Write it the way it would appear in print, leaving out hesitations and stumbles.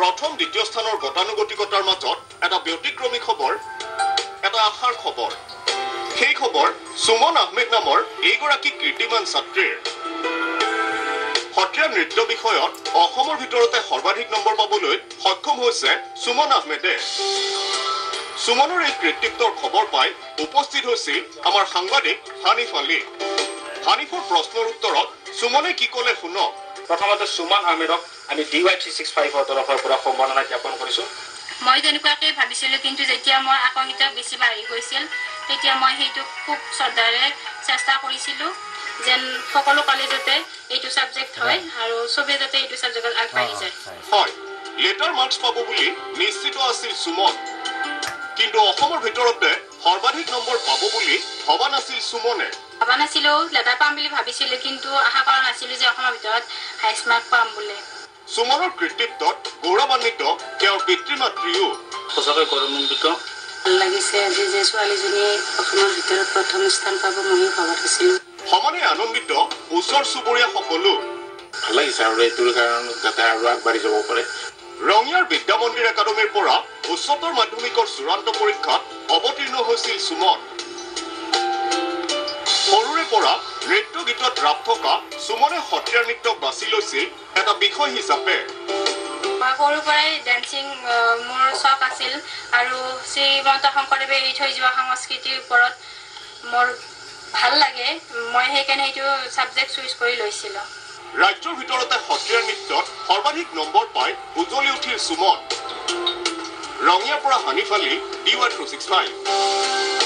প্ৰথম দ্বিতীয় স্থানৰ গতানুগতিকতাৰ মাজত এটা ব্যতিক্ৰমী খবৰ, এটা আশাৰ খবৰ। সেই খবৰ সুমন আহমেদ নামৰ এইগৰাকী কীৰ্তিমান ছাত্ৰীৰ। সত্ৰীয়া নৃত্য বিষয়ত অসমৰ ভিতৰতে সৰ্বাধিক নম্বৰ পাবলৈ সক্ষম হৈছে সুমন আহমেদে। সুমনৰ এই কৃতিত্বৰ খবৰ পাই উপস্থিত হৈছিল আমাৰ সাংবাদিক হানিফ আলী। হানিফৰ প্ৰশ্নৰ উত্তৰত সুমনে কি ক'লে শুনক। প্ৰথমতে সুমন আহমেদক আমি DY365 তৰফৰ পৰা সম্বৰ্ধনা জ্ঞাপন কৰিছোঁ। মই তেনেকুৱাকে ভাবিছিলোঁ, কিন্তু যেতিয়া মই আকাংক্ষিত বেছি বাঢ়ি গৈছিল তেতিয়া মই সেইটো খুব শ্ৰদ্ধাৰে চেষ্টা কৰিছিলোঁ যেন সকলো কলেজতে এইটো ছাবজেক্ট হয় আৰু চবে যাতে এইটো ছাবজেক্টত আগবাঢ়ি যায়। হয়, লেটাৰ মাৰ্কছ পাব বুলি নিশ্চিত আছিল সুমন, কিন্তু অসমৰ ভিতৰতে সৰ্বাধিক নম্বৰ পাব বুলি ভবা নাছিল সুমনে। ভবা নাছিলোঁ, লেটাৰ পাম বুলি ভাবিছিলোঁ, কিন্তু আশা কৰা নাছিলোঁ যে অসমৰ ভিতৰত হাইষ্ট মাৰ্ক পাম বুলি। সুমনৰ কৃতিত্বত গৌৰৱান্বিত তেওঁৰ পিতৃ মাতৃও। সঁচাকৈ গৌৰৱান্বিত। ভাল লাগিছে আজি যে ছোৱালীজনীয়ে অসমৰ ভিতৰত প্ৰথম স্থান পাব ময়ো ভবা নাছিলোঁ। সমানে আনন্দিত ওচৰ চুবুৰীয়া সকলো। ভাল লাগিছে আৰু এইটোৰ কাৰণে যাতে আৰু আগবাঢ়ি যাব পাৰে। ৰঙিয়াৰ বিদ্যা মন্দিৰ একাডেমীৰ পৰা উচ্চতৰ মাধ্যমিকৰ চূড়ান্ত পৰীক্ষাত অৱতীৰ্ণ হৈছিল সুমন। সৰুৰে পৰা নৃত্য গীতত ৰাপ থকা সুমনে সত্ৰীয়া নৃত্যক বাছি লৈছিল এটা বিষয় হিচাপে। মই সৰুৰ পৰাই ডেন্সিং মোৰ চখ আছিল আৰু শ্ৰীমন্ত শংকৰদেৱে এৰি থৈ যোৱা সংস্কৃতিৰ ওপৰত মোৰ ভাল লাগে। মই সেইকাৰণে এইটো ছাবজেক্ট চুইচ কৰি লৈছিলোঁ। ৰাজ্যৰ ভিতৰতে সত্ৰীয়া নৃত্যত সৰ্বাধিক নম্বৰ পাই উজ্বলি উঠিল সুমন। ৰঙিয়াৰ পৰা হানিফ আলী, DY365।